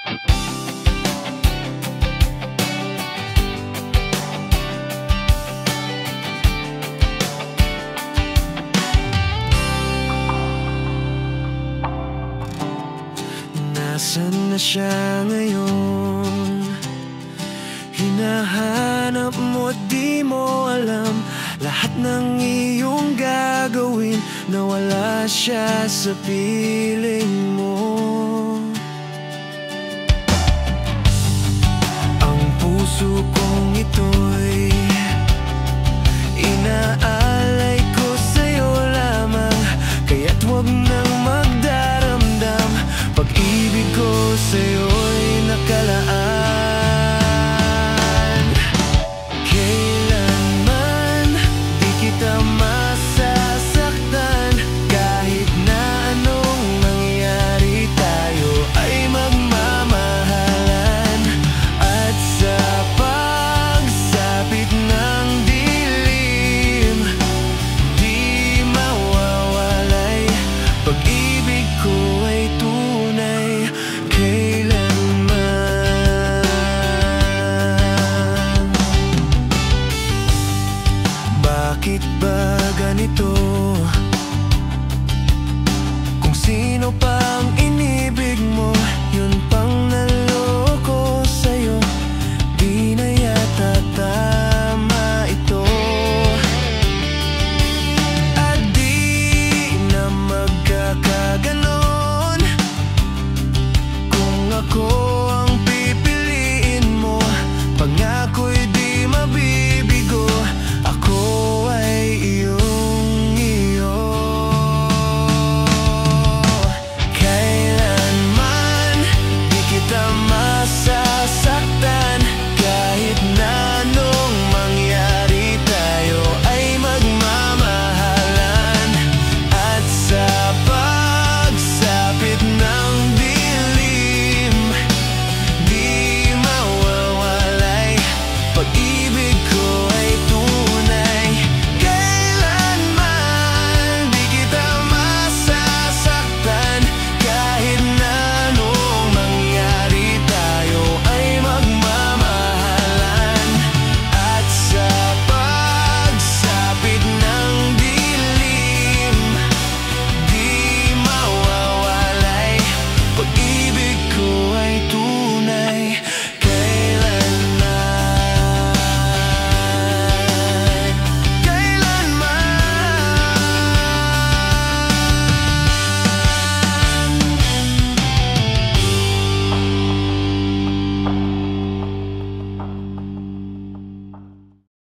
Nasaan na siya ngayon? Hinahanap mo, di mo alam lahat ng iyong gagawin na wala siya sa piling mo. Ang puso kong ito'y inaalay ko sa'yo lamang, kaya't huwag nang magdaramdam. Pag-ibig ko sa'yo